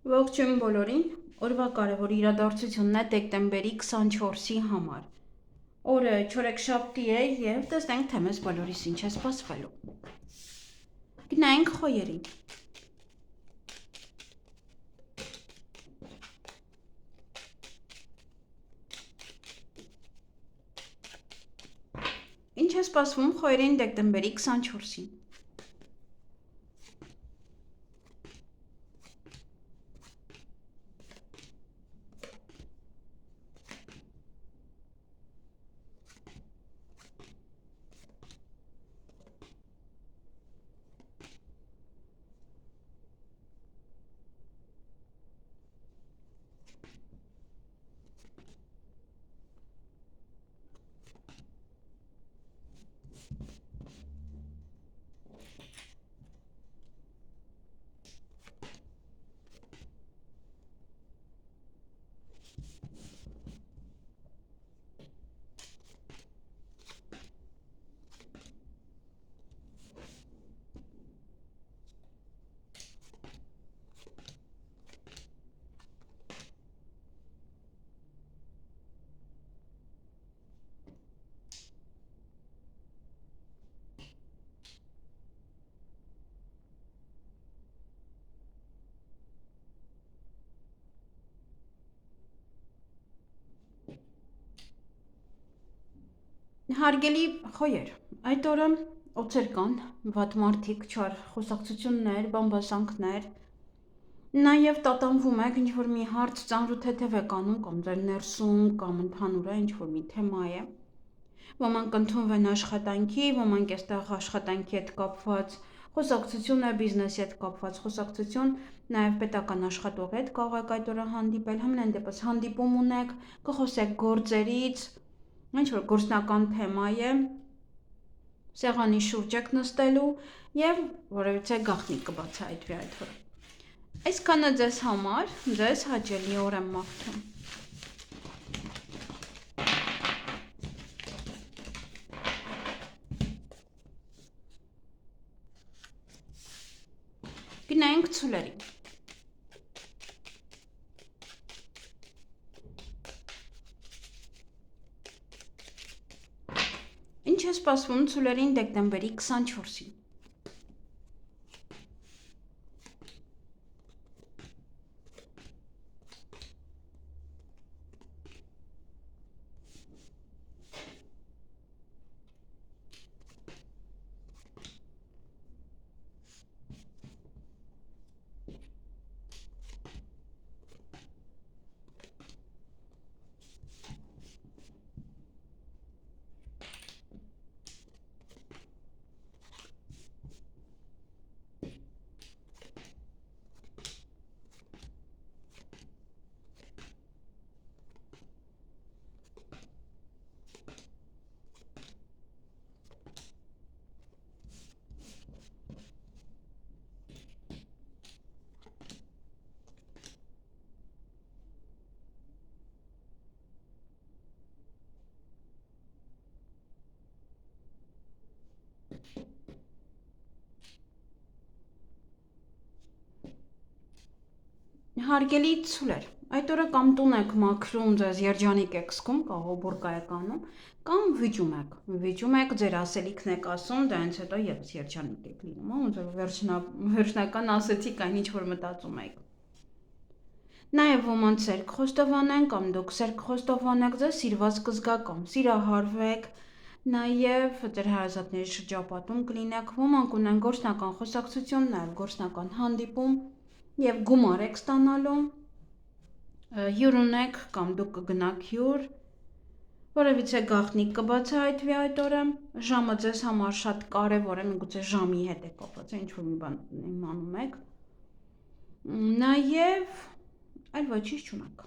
Ողջույն բոլորին, օրվա կարևոր իրադարձությունն է դեկտեմբերի 24-ի համար։ Օրը չորեքշաբթի է և տեսնենք, թե մեզ բոլորիս ինչ է սպասվելու։ Գնայինք խոյերին։ Ինչ է սպասվում խոյերին դեկտեմբերի 24-ին։ Հարգելի խոյեր, այդ օրը օձեր կան, վատ մարդիկ, չար խոսակցություններ, բամբասանքներ, նաև տատանվում եք ինչ-որ մի հարց ծանր ու թեթև եք անում կամ ձեր ներսում կամ ընդհանուր է ինչ-որ մի թեմա է, ոմանք ընդունվեն աշխատանքի, ոմանք էստեղ աշխատանքի հետ կապված խոսակցություն է, բիզնեսի հետ կապված խոսակցություն, նաև պետական աշխատողի հետ կարող եք այդ օրը հանդիպել, համենայն դեպս հանդիպում ունեք, կխոսեք գործերից, ինչ-որ գործնական թեմա է, սեղանի շուրջ եք նստելու և որևիցե գաղտնիք կբացահայտվի այդ օրը։ Այսքանը ձեզ համար, ձեզ հաճելի օր եմ մաղթում։ Գնայինք ցուլերին։ Ինչ է սպասվում ցուլերին դեկտեմբերի 24-ին։ Հարգելի ցուլեր, այդ օրը կամ տուն եք մաքրում, ձեզ երջանիկ եք զգում, կարող բուրկա եք անում, կամ վիճում եք, ձեր ասելիքն եք ասում, դրանից հետո ևս երջանիկ եք լինում, ոնց որ վերջնական ասեցիք այն, ինչ որ մտածում եք։ Նաև ոմանց սերկ խոստովանեն կամ դուք սերկ խոստովանեք, ձեզ սիրված կզգա կամ սիրահարվեք, նաև ձեր հարազատների շրջապատում կլինեք, ոմանք ունեն գործնական խոսակցություն, նաև գործնական հանդիպում և գումար եք ստանալու, հյուր ունեք կամ դուք կգնաք հյուր, որևիցե գաղտնիք կբացահայտվի այդ օրը, ժամը ձեզ համար շատ կարևոր է, միգուցե ժամի հետ է կապված, ինչ-որ մի բան իմանում եք, նաև այլ ոչինչ չունեք։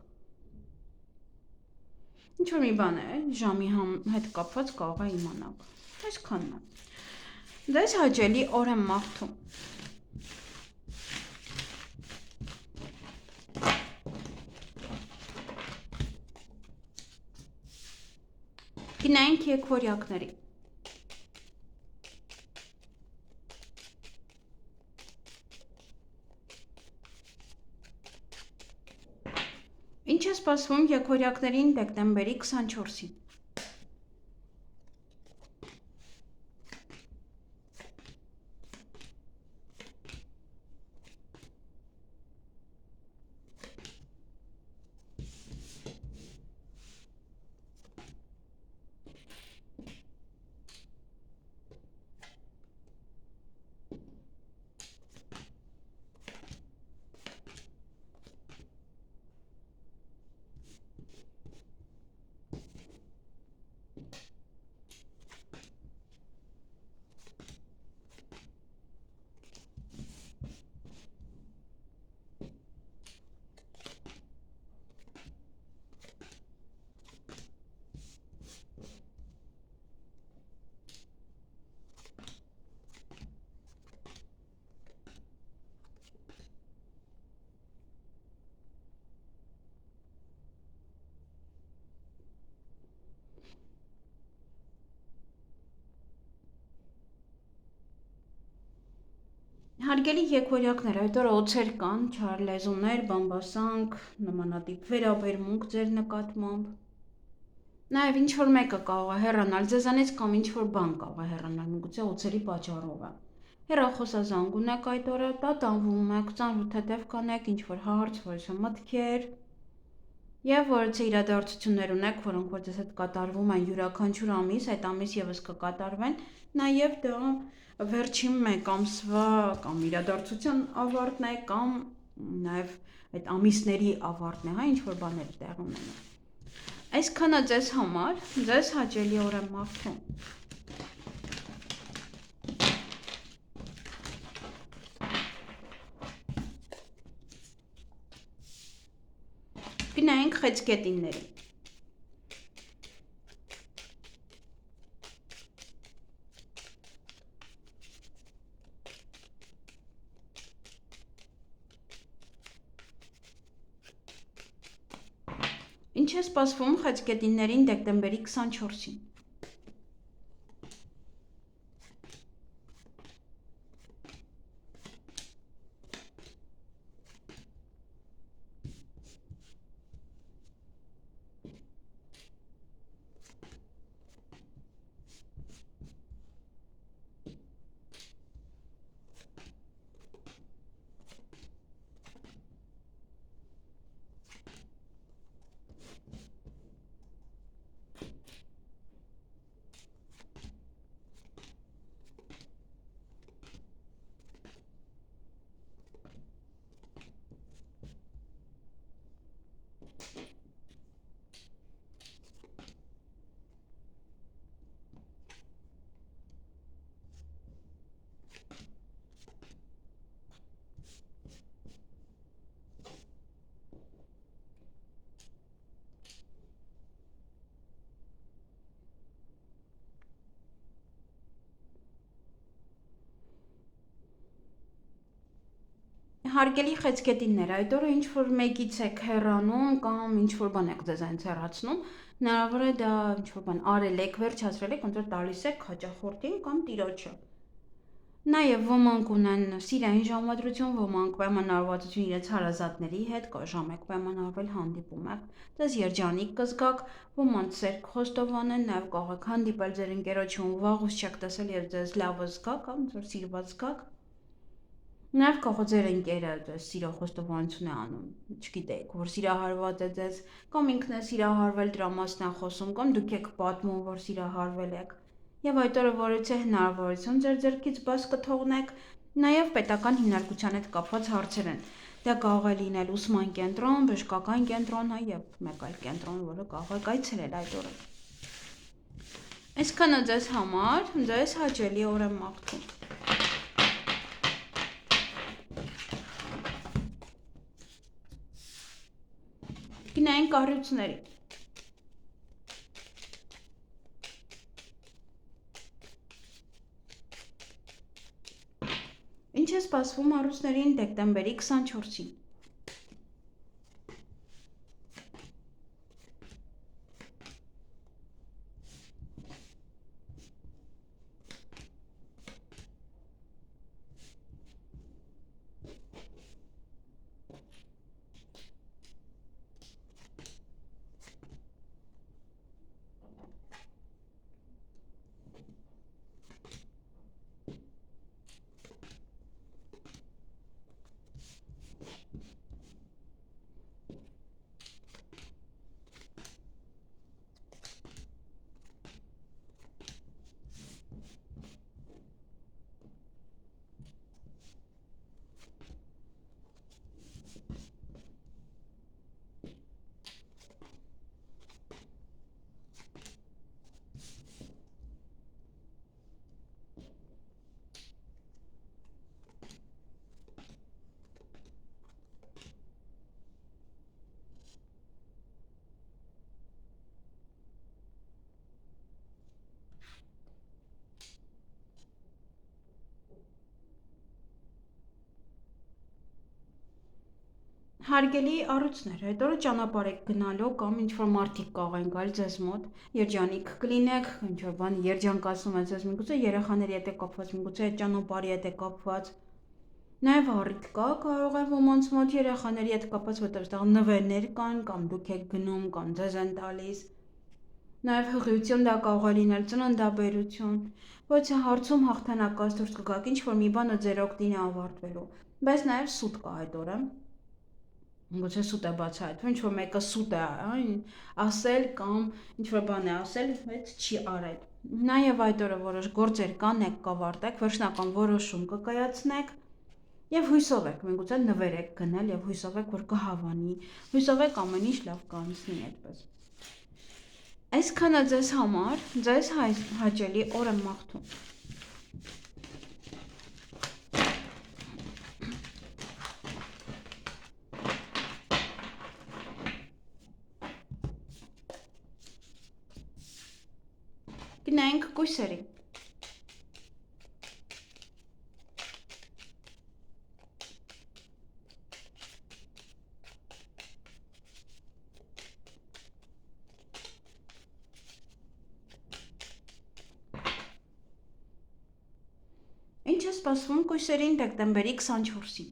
Ինչ-որ մի բան է, ժամի հետ կապված կարող է իմանաք, այսքանն է։ Ձեզ հաճելի օր եմ մաղթում։ Գնայինք եկվորյակների։ Ինչ է սպասվում եկօրյակներին դեկտեմբերի 24-ին։ Հարգելի եկօրյակներ, այդ օր օձեր կան, չար լեզուներ, բամբասանք, նմանատիպ վերաբերմունք ձեր նկատմամբ։ Նաև ինչ-որ մեկը կարող է հեռանալ ձեզանից կամ ինչ-որ բան կարող է հեռանալ, միգուցե օձերի պատճառով է։ Հեռախոսազանգ ունեք այդ օրը, տատանվում եք, ծանրութեթև կանեք, ինչ-որ հարց, որոշ մտքեր, եւ որոշ իրադարձություններ ունեք, որոնք որ ձեզ հետ կատարվում են յուրաքանչյուր ամիս, այդ ամիս եւս կկատարվեն, նաեւ դա վերջին մեկ ամսվա կամ իրադարձության ավարտն է կամ նաեւ այդ ամիսների ավարտն է, հա, ինչ որ բաներ տեղ ունենում։ Այսքանը ձեզ համար, ձեզ հաճելի օր եմ մաղթում։ Գնայինք խեցգետինների։ Ինչ է սպասվում խեցգետիններին դեկտեմբերի 24-ին։ Հարգելի խեցգետիններ, այդ օրը ինչ որ մեկից եք հեռանում կամ ինչ որ բան եք ձեզանից հեռացնում, հնարավոր է դա ինչ որ բան արել եք, վերջացրել եք, ոնց որ տալիս եք հաճախորդին կամ տիրոջը։ Նաև ոմանք ունեն սիրային ժամադրություն, ոմանք պայմանավորվածություն իրենց հարազատների հետ, կաժամ եք պայմանավորվել, հանդիպում եք, ձեզ երջանիկ կզգաք, ոմանց սերկ խոստովանեն, նաև կարող եք հանդիպել ձեր ընկերոջը, վաղուց չեք տեսել եւ ձեզ լավը զգաք, ոնց որ սիրված զգաք։ Նաև կարող է ձեր ընկերը ձեզ սիրո խոստովանություն է անում, չգիտեք, որ սիրահարված է ձեզ, կամ ինքն է սիրահարվել, դրա մասն է խոսում, կամ դուք եք պատմում, որ սիրահարվել եք։ Եվ այդ օրը որից է հնարավորություն ձեր ձեռքից բաց կթողնեք, նաև պետական հիմնարկության հետ կապված հարցեր են։ Դա կարող է լինել ուսման կենտրոն, բժշկական կենտրոն, հա, եւ մեկ այլ կենտրոն, որը կարող եք այցելել այդ օրը։ Այսքանը ձեզ համար, ձեզ հաճելի օր եմ մաղթում։ Գնային կառույցների։ Ինչ է սպասվում առուծներին դեկտեմբերի 24-ին։ Հարգելի առույցներ, այդ օրը ճանապարհ եք գնալու կամ ինչ-որ մարդիկ կարող են գալ ձեզ մոտ, երջանիկ կլինեք, ինչ-որ բան երջանկացնում է ձեզ, միգուցե երեխաների հետ է կապված, միգուցե այդ ճանապարհի հետ է կապված։ Նաև առիթ կա, կարող է ոմանց մոտ երեխաների հետ կապված, որտեղ այդտեղ նվերներ կան, կամ դուք եք գնում, կամ ձեզ են տալիս։ Նաև հղիություն դա կարող է լինել ծննդաբերություն, ոչ հարցում հաղթանակած դուրս կգաք, ինչ-որ մի բանը ձեր օգտին է ավարտվելու, բայց նաև սուտ կա այդ օրը։ Գուցե սուտ է բացահայտվում, ինչ-որ մեկը սուտ է ասել կամ ինչ-որ բան է ասել, բայց չի արել։ Նաև այդ օրը որոշ գործեր կանեք կավարտեք, վերջնական որոշում կկայացնեք եւ հույսով եք, միգուցե նվեր եք գնել եւ հույսով եք, որ կհավանի, հույսով եք ամեն ինչ լավ կանցնի այդպես։ Այսքանը ձեզ համար, ձեզ հաճելի օր եմ մաղթում։ Գնանք կույսերի։ Ինչ է սպասվում կույսերին դեկտեմբերի 24-ին։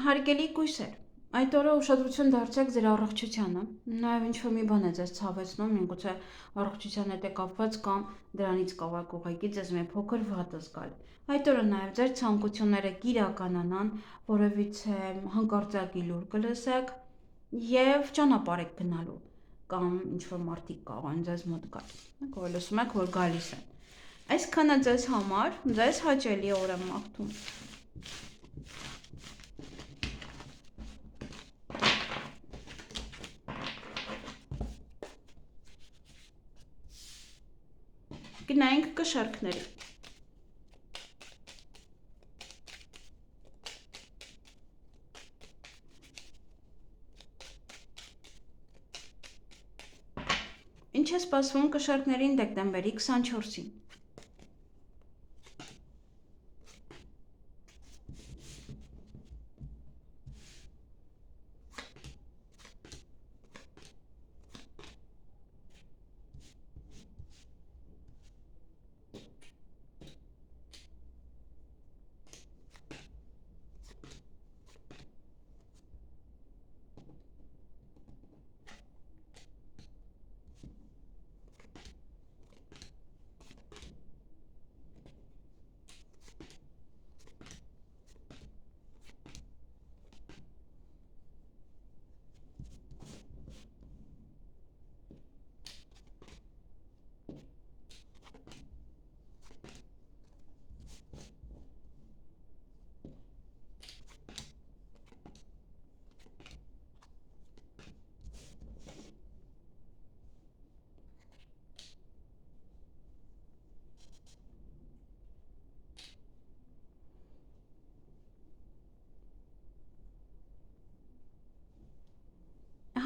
Հարգելի կույսեր, այդ օրը ուշադրություն դարձրեք ձեր առողջությանը, նաև ինչ-որ մի բան է ձեզ ցավեցնում, միգուցե առողջության հետ է կապված կամ դրանից կարող եք ուղղակի ձեզ մի փոքր վատ զգալ։ Այդ օրը նաև ձեր ցանկությունները կիրականանան, որևիցե հանկարծակի լուր կլսեք եւ ճանապարհ եք գնալու կամ ինչ-որ մարդիկ կարող են ձեզ մոտ գալ։ Եք լսում եք, որ գալիս են։ Այսքանը ձեզ համար, ձեզ հաճելի օր եմ մաղթում։ Գնանք կշարքների։ Ինչ է սպասվում կշարքներին դեկտեմբերի 24-ին։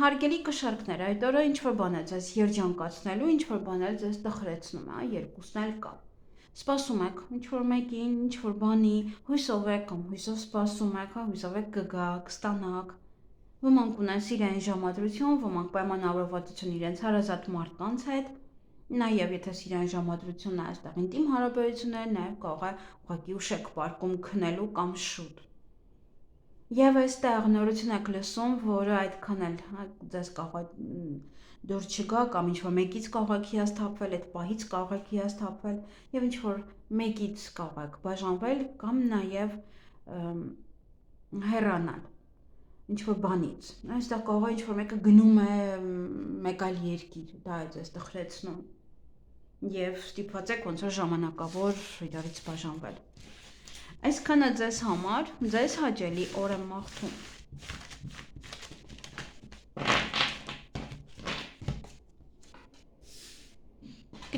Հարգելի կշարքներ, այդ օրը ինչ-որ բան է ձեզ երջանկացնելու, ինչ-որ բան է ձեզ տխրեցնում է, երկուսն էլ կա։ Սպասում եք ինչ-որ մեկին, ինչ-որ բանի, հույսով եք կամ հույսով սպասում եք, հույսով եք կգաք, կստանաք։ Ոմանք ունեն սիրային ժամադրություն, ոմանք պայմանավորվածություն իրենց հարազատ մարդկանց հետ, նաև եթե սիրային ժամադրությունն է այստեղ ինտիմ հարաբերություններ, նաև կարող է ուղղակի ուշ եք պարկում քնելու կամ շուտ։ Եվ այստեղ նորություն եք լսում, որը այդքան էլ ձեզ կարող է դուր չգա կամ ինչ-որ մեկից կարող եք հիասթափվել, այդ պահից կարող եք հիասթափվել եւ ինչ-որ մեկից կարող եք բաժանվել կամ նաեւ հեռանալ ինչ-որ բանից։ Այստեղ կարող է ինչ-որ մեկը գնում է մեկ այլ երկիր, դա է ձեզ տխրեցնում եւ ստիպված եք ոնց որ ժամանակավոր իրարից բաժանվել։ Այսքանը ձեզ համար, ձեզ հաճելի օր եմ մաղթում։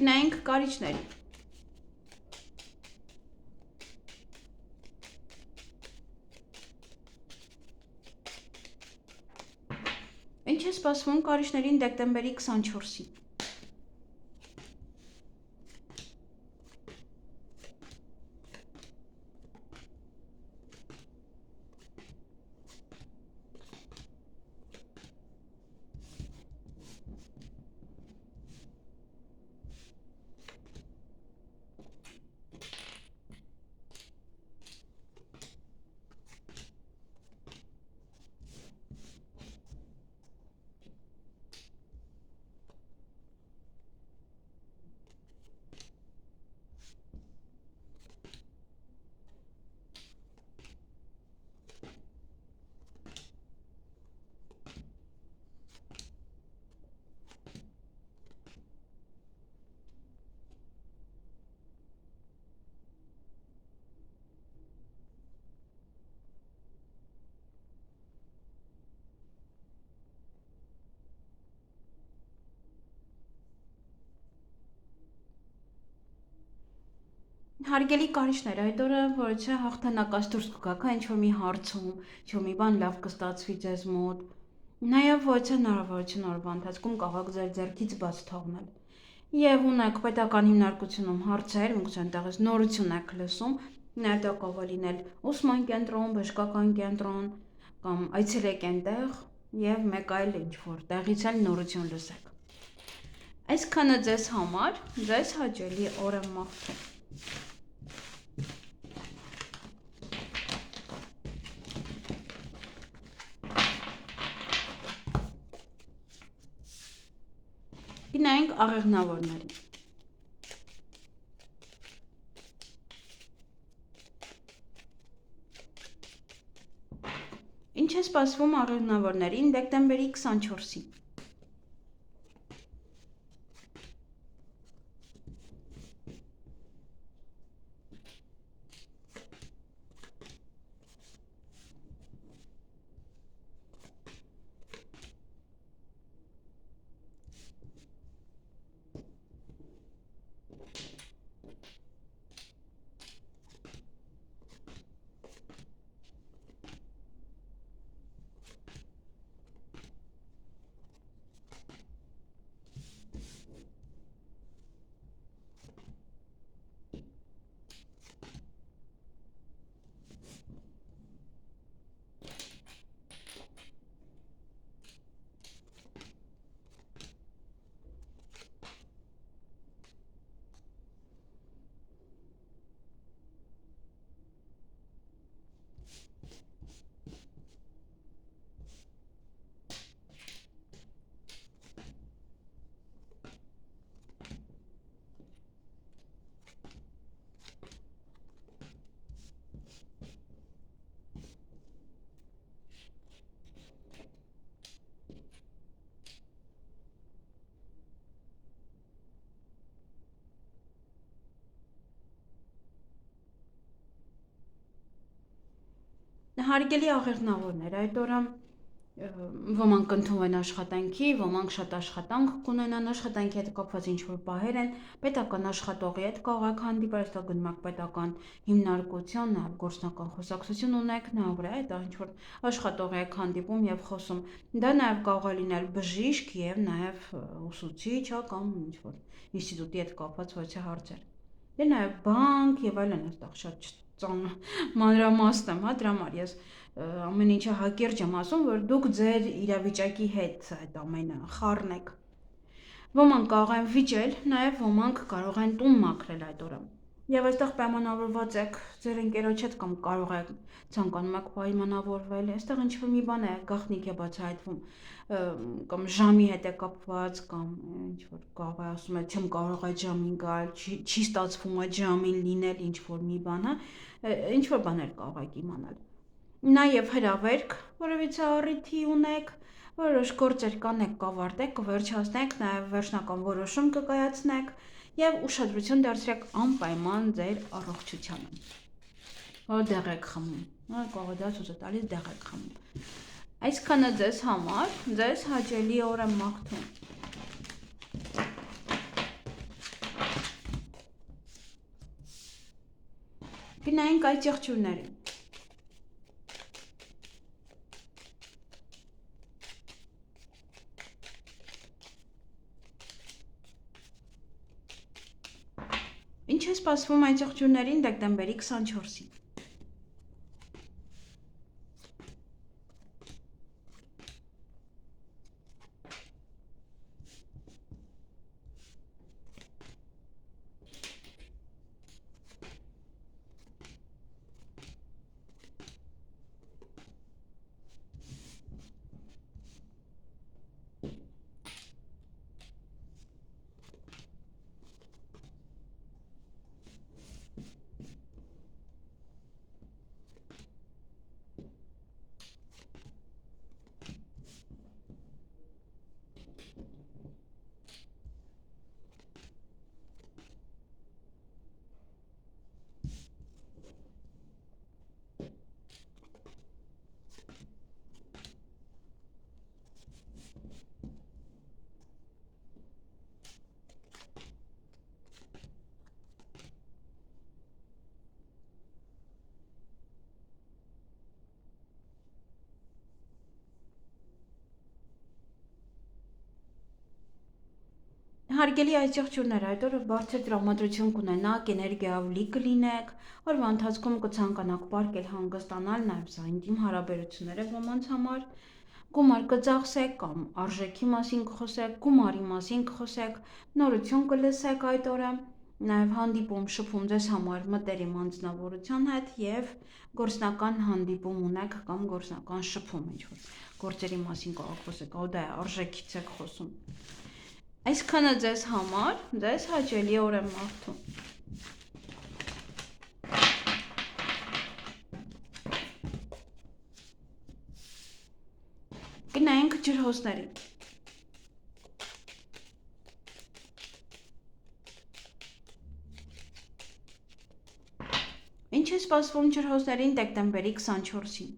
Գնայինք կարիճների։ Ինչ է սպասվում կարիճներին դեկտեմբերի 24-ին։ Հարգելի կարիճներ, այդ օրը որ չէ հաղթանակած դուրս կգաք, ինչ-որ մի հարցում, ինչ-որ մի բան լավ կստացվի ձեզ մոտ։ Նաև ոչ է հնարավորություն օրվա ընթացքում կարող եք ձեր ձեռքից բաց թողնել։ Եվ ունեք պետական հիմնարկությունում հարցեր, ինքս այնտեղից նորություն եք լսում, նաև դա կարող է լինել ուսման կենտրոն, բժշկական կենտրոն կամ այցելեք այնտեղ եւ մեկ այլ ինչ-որ տեղից էլ նորություն լսեք։ Այսքանը ձեզ համար, ձեզ հաճելի օր եմ մաղթում։ Գնայինք աղեղնավորներին։ Ինչ է սպասվում աղեղնավորներին դեկտեմբերի 24-ին։ Հարգելի աղեղնավորներ, այդ օրը ոմանք ընդունվեն աշխատանքի, ոմանք շատ աշխատանք կունենան, աշխատանքի հետ կապված ինչ-որ պահեր են, պետական աշխատողի հետ կարող եք հանդիպել, այստեղ գնում եք պետական հիմնարկություն, նաև գործնական խոսակցություն ունեք, նա վրա այդ ինչ-որ աշխատողի եք հանդիպում եւ խոսում։ Դա նաև կարող է լինել բժիշկ եւ նաև ուսուցիչ, կամ ինչ-որ ինստիտուտի հետ կապված ոչ է հարցեր։ Դե նաև բանկ եւ այլն այստեղ շատ մանրամասն եմ, դրա համար ես ամեն ինչը հակիրճ եմ ասում, որ դուք ձեր իրավիճակի հետ այդ ամենը խառնեք։ Ոմանք կարող են վիճել, նաև ոմանք կարող են տուն մաքրել այդ օրը։ Եվ այստեղ պայմանավորված եք ձեր ընկերոջ հետ կամ կարող եք ցանկանում եք պայմանավորվել, այստեղ ինչ-որ մի բան է գաղտնիք է բացահայտվում կամ ժամի հետ է կապված կամ ինչ-որ կարող է ասում է չեմ կարող այդ ժամին գալ, չի ստացվում այդ ժամին լինել ինչ-որ մի բանը, ինչ-որ բաներ կարող եք իմանալ։ Նաև հրավերք, որևիցե առիթի ունեք, որոշ գործեր կանեք կավարտեք, կվերջացնեք, նաև վերջնական որոշում կկայացնեք և ուշադրություն դարձրեք անպայման ձեր առողջությանը, որ դեղ եք խմում, կողը դա ցույց է տալիս դեղ եք խմում։ Այսքանը ձեզ համար, ձեզ հաճելի օր եմ մաղթում։ Գնայինք այդ եղջյուրներին։ Ինչ է սպասվում այդ եղջյուրներին դեկտեմբերի 24-ին։ Հարգելի այս եղջյուրներ, այդ օրը բարձր տրամադրություն կունենաք, էներգիավլի կլինեք, օրվա ընթացքում կցանկանաք պարկել հանգստանալ, նաև սա ինտիմ հարաբերություններ է ոմանց համար, գումար կձախսեք կամ արժեքի մասին կխոսեք, գումարի մասին կխոսեք, նորություն կլսեք այդ օրը, նաև հանդիպում շփում ձեզ համար մտերիմ անձնավորության հետ և գործնական հանդիպում ունեք կամ գործնական շփում ինչ-որ գործերի մասին կարող խոսեք, դա է արժեքից եք խոսում։ Այսքանը ձեզ համար, ձեզ հաճելի օր եմ մաղթում։ Գնայինք ջրհոսներին։ Ինչ է սպասվում ջրհոսներին դեկտեմբերի 24-ին։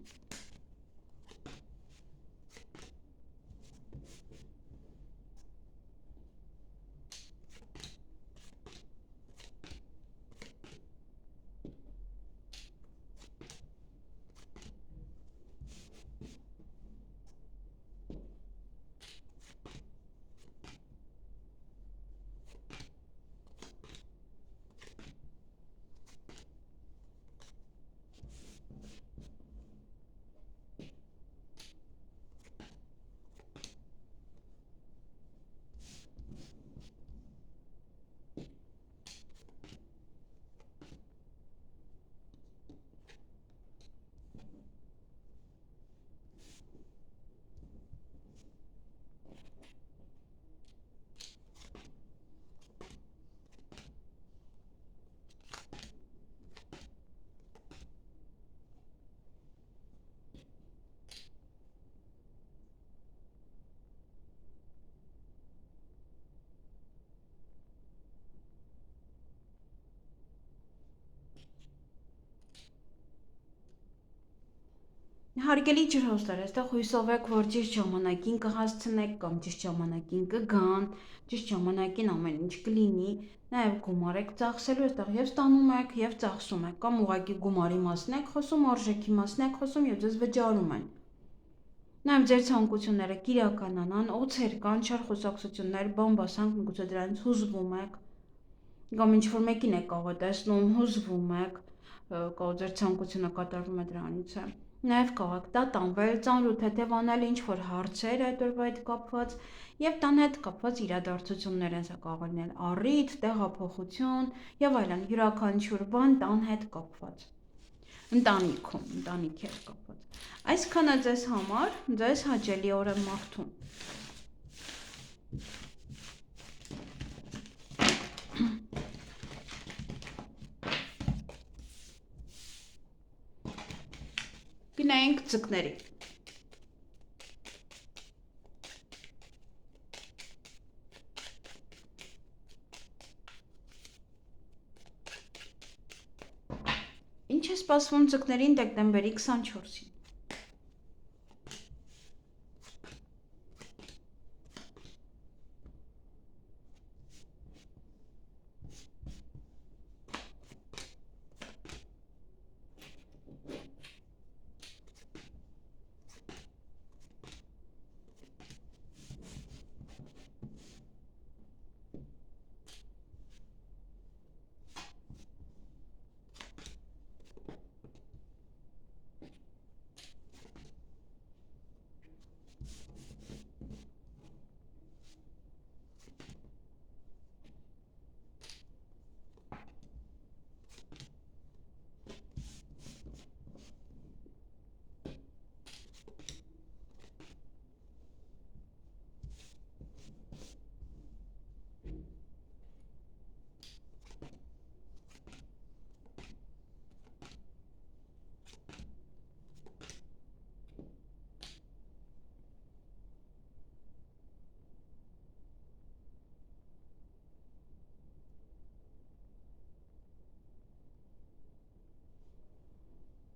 Հարգելի ջրհոսներ, այստեղ հույսով եք, որ ճիշտ ժամանակին կհասցնեք կամ ճիշտ ժամանակին կգան, ճիշտ ժամանակին ամեն ինչ կլինի, նաև գումար եք ծախսելու, այստեղ եւ ստանում եք եւ ծախսում եք, կամ ուղղակի գումարի մասն եք խոսում, արժեքի մասն եք խոսում եւ ձեզ վճարում են։ Նաև ձեր ցանկությունները կիրականանան, օցեր կան, չար խոսակցություններ, բամբասանք, միգուցե դրանից հուզվում եք, կամ ինչ-որ մեկին եք կարող տեսնում, հուզվում եք, կարող ձեր ցանկությունը կատարվում է դրանից է։ Նաև կարող եք տատանվել, ծանրութեթև անել ինչ-որ հարցեր այդ օրվա հետ կապված և տան հետ կապված իրադարձություններ են սա կարող լինել առիթ, տեղափոխություն և այլն, յուրաքանչյուր բան տան հետ կապված։ Ընտանիքում, ընտանիքի հետ կապված։ Այսքանը ձեզ համար, ձեզ հաճելի օր եմ մաղթում։ Գնայինք ձկների։ Ինչ է սպասվում ձկներին դեկտեմբերի 24-ին։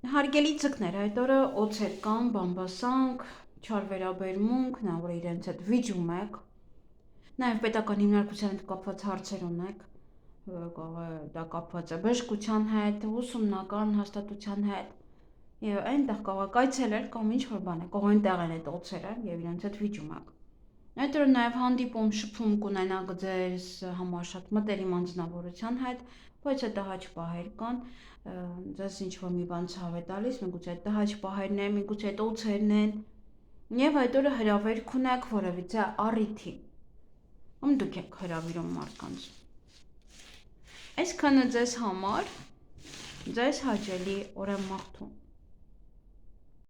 Հարգելի ձկներ, այդ օրը օձեր կան, բամբասանք, չար վերաբերմունք, նա որ իրենց հետ վիճում եք, նաև պետական հիմնարկության հետ կապված հարցեր ունեք, դա կապված է բժշկության հետ, ուսումնական հաստատության հետ, և այնտեղ կարող եք այցելել կամ ինչ-որ բան է, կարող այնտեղ են այդ օձերը և իրենց հետ վիճում եք։ Այդ օրը նաև հանդիպում, շփում կունենաք ձեզ համար շատ մտերիմ անձնավորության հետ, բայց այդ տհաճ պահեր կան, ձեզ ինչ-որ մի բան ցավ է տալիս, միգուցե այդ տհաճ պահերն են, միգուցե այդ օձերն են, և այդ օրը հրավերք ունեք որևիցե առիթի, դուք եք հրավիրում մարդկանց։ Այսքանը ձեզ համար, ձեզ հաճելի օր եմ մաղթում։